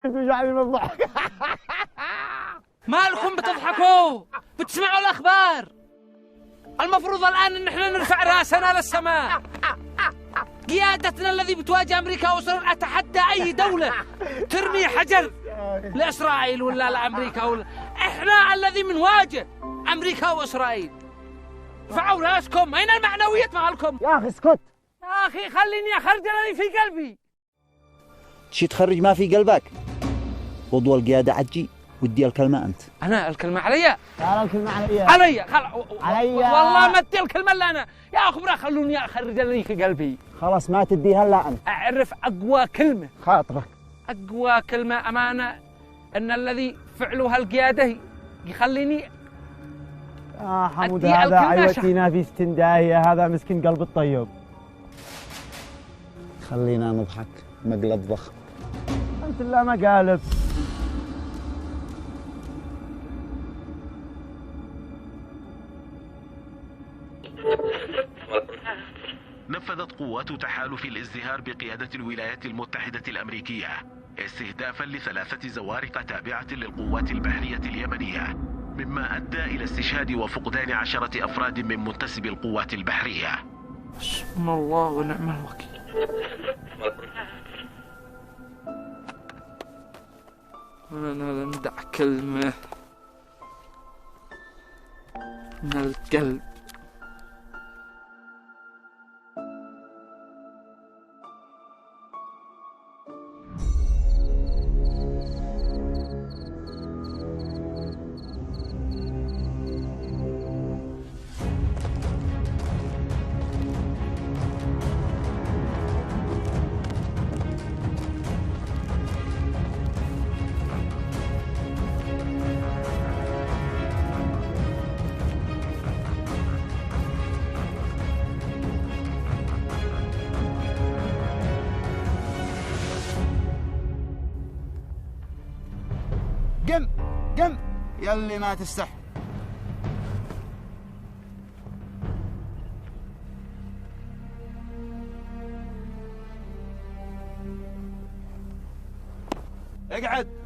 توجعني من الضحك. مالكم بتضحكوا؟ بتسمعوا الأخبار. المفروض الآن إن احنا نرفع راسنا للسماء. قيادتنا الذي بتواجه أمريكا وإسرائيل، أتحدى أي دولة ترمي حجر لإسرائيل ولا لأمريكا إحنا الذي بنواجه أمريكا وإسرائيل. ارفعوا راسكم. أين المعنويات مالكم؟ يا أخي اسكت. يا أخي خليني أخرج الذي في قلبي. شي تخرج ما في قلبك؟ وضوى القيادة عجي ودي الكلمة أنت. أنا الكلمة علي؟ لا الكلمة علي. علي والله ما ادي الكلمة إلا أنا. يا أخبرا خلوني أخرج الذي في قلبي. خلاص ما تديها إلا أنت. أعرف أقوى كلمة. خاطرك. أقوى كلمة أمانة أن الذي فعله القيادة يخليني حمود هذا عيوتينا في 60 داهية. هذا مسكين قلب الطيب. خلينا نضحك مقلب ضخم. أنت لا مقالب. نفذت قوات تحالف الازدهار بقيادة الولايات المتحدة الأمريكية استهدافا ل3 زوارق تابعة للقوات البحرية اليمنية، مما أدى إلى استشهاد وفقدان 10 أفراد من منتسبي القوات البحرية. حسبنا الله ونعم الوكيل. أنا لندع كلمة من القلب. قم يلي ما تستح. اقعد.